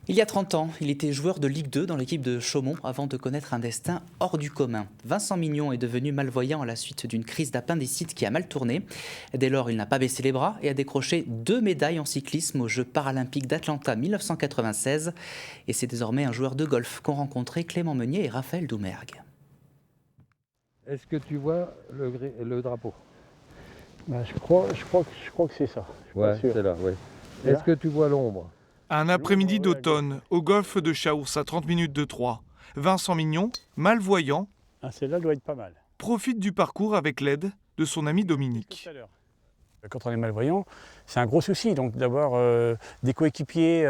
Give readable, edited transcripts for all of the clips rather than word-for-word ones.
Il y a 30 ans, il était joueur de Ligue 2 dans l'équipe de Chaumont avant de connaître un destin hors du commun. Vincent Mignon est devenu malvoyant à la suite d'une crise d'appendicite qui a mal tourné. Dès lors, il n'a pas baissé les bras et a décroché 2 médailles en cyclisme aux Jeux paralympiques d'Atlanta 1996. Et c'est désormais un joueur de golf qu'ont rencontré Clément Meunier et Raphaël Doumergue. Est-ce que tu vois le drapeau? Je crois que c'est ça. Ouais, c'est là, oui. Est-ce que tu vois l'ombre? Un après-midi d'automne, au golfe de Chaours, à 30 minutes de Troyes. Vincent Mignon, malvoyant, Celle-là doit être pas mal. profite du parcours avec l'aide de son ami Dominique. Quand on est malvoyant, c'est un gros souci. Donc d'avoir des coéquipiers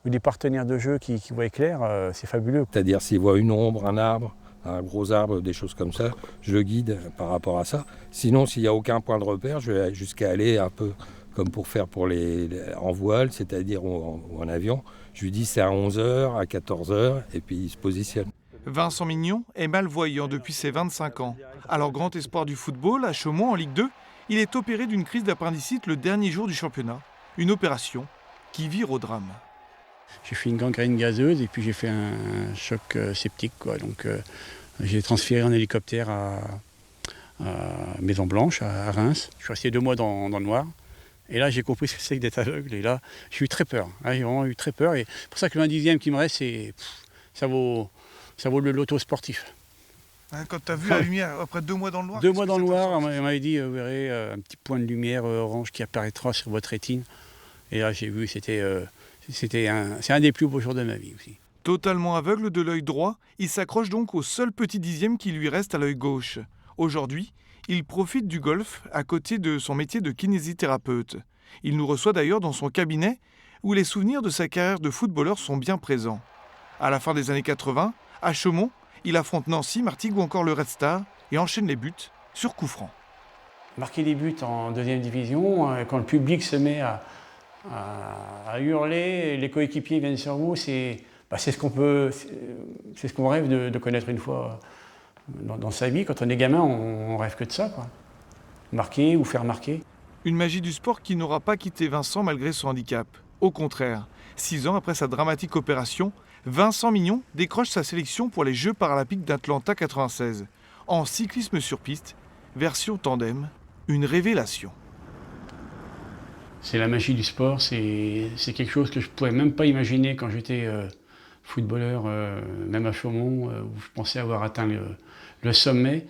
ou des partenaires de jeu qui voient clair, c'est fabuleux. C'est-à-dire s'il voit une ombre, un gros arbre, des choses comme ça, je le guide par rapport à ça. Sinon, s'il n'y a aucun point de repère, je vais jusqu'à aller un peu comme pour faire en voile, c'est-à-dire en avion. Je lui dis c'est à 11h, à 14h, et puis il se positionne. Vincent Mignon est malvoyant depuis ses 25 ans. Alors grand espoir du football, à Chaumont en Ligue 2, il est opéré d'une crise d'appendicite le dernier jour du championnat. Une opération qui vire au drame. J'ai fait une gangrène gazeuse et puis j'ai fait un choc septique, quoi. Donc j'ai transféré en hélicoptère à Maison Blanche, à Reims. Je suis resté 2 mois dans le noir. Et là, j'ai compris ce que c'est que d'être aveugle. Et là, j'ai eu très peur. J'ai vraiment eu très peur. Et c'est pour ça que le 1/10 qui me reste, ça vaut le loto sportif. Quand tu as vu la lumière après 2 mois dans le noir? 2 mois dans le noir, on m'avait dit, vous verrez un petit point de lumière orange qui apparaîtra sur votre rétine. Et là, j'ai vu, c'est un des plus beaux jours de ma vie aussi. Totalement aveugle de l'œil droit, il s'accroche donc au seul petit dixième qui lui reste à l'œil gauche. Aujourd'hui, il profite du golf à côté de son métier de kinésithérapeute. Il nous reçoit d'ailleurs dans son cabinet où les souvenirs de sa carrière de footballeur sont bien présents. À la fin des années 80, à Chaumont, il affronte Nancy, Martigues ou encore le Red Star et enchaîne les buts sur coup franc. Marquer des buts en 2e division, quand le public se met à hurler, les coéquipiers viennent sur vous, c'est ce qu'on rêve de connaître une fois dans sa vie. Quand on est gamin, on rêve que de ça, quoi. Marquer ou faire marquer. Une magie du sport qui n'aura pas quitté Vincent malgré son handicap. Au contraire, 6 ans après sa dramatique opération, Vincent Mignon décroche sa sélection pour les Jeux paralympiques d'Atlanta 96. En cyclisme sur piste, version tandem, une révélation. C'est la magie du sport, c'est quelque chose que je ne pouvais même pas imaginer quand j'étais footballeur, même à Chaumont, où je pensais avoir atteint le sommet.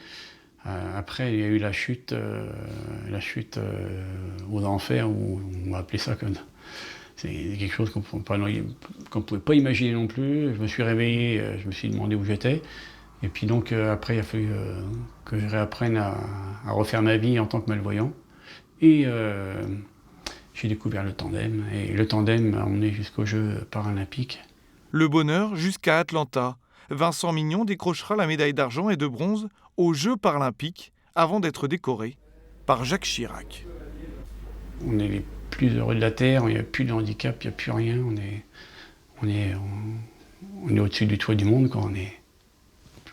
Après, il y a eu la chute aux enfers, ou on va appeler ça comme ça. C'est quelque chose qu'on ne pouvait pas imaginer non plus. Je me suis réveillé, je me suis demandé où j'étais. Et puis donc, après, il a fallu que je réapprenne à refaire ma vie en tant que malvoyant. Et j'ai découvert le tandem. Et le tandem m'a emmené jusqu'aux Jeux paralympiques. Le bonheur jusqu'à Atlanta. Vincent Mignon décrochera la médaille d'argent et de bronze aux Jeux paralympiques avant d'être décoré par Jacques Chirac. On est les plus heureux de la Terre, il n'y a plus de handicap, il n'y a plus rien. On est au-dessus du toit du monde, quoi.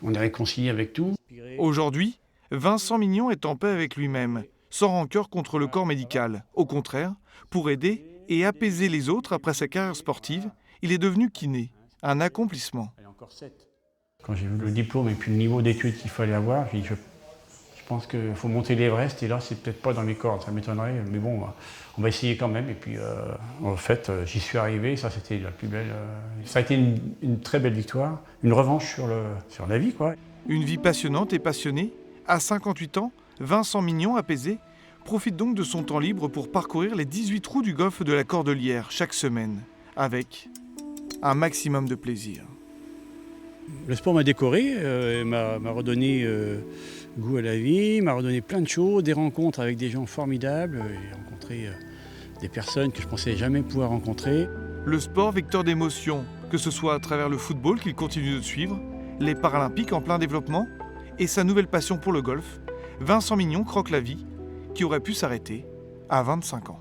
On est réconcilié avec tout. Aujourd'hui, Vincent Mignon est en paix avec lui-même, sans rancœur contre le corps médical. Au contraire, pour aider et apaiser les autres après sa carrière sportive, il est devenu kiné, un accomplissement. Quand j'ai vu le diplôme et puis le niveau d'études qu'il fallait avoir, j'ai dit je pense qu'il faut monter l'Everest et là c'est peut-être pas dans mes cordes, ça m'étonnerait, mais bon, on va essayer quand même. Et puis en fait, j'y suis arrivé, ça c'était la plus belle. Ça a été une très belle victoire, une revanche sur la vie, quoi. Une vie passionnante et passionnée. À 58 ans, Vincent Mignon, apaisé, profite donc de son temps libre pour parcourir les 18 trous du golfe de la Cordelière chaque semaine, avec un maximum de plaisir. Le sport m'a décoré, m'a redonné goût à la vie, m'a redonné plein de choses, des rencontres avec des gens formidables. J'ai rencontré des personnes que je ne pensais jamais pouvoir rencontrer. Le sport vecteur d'émotions, que ce soit à travers le football qu'il continue de suivre, les Paralympiques en plein développement et sa nouvelle passion pour le golf, Vincent Mignon croque la vie qui aurait pu s'arrêter à 25 ans.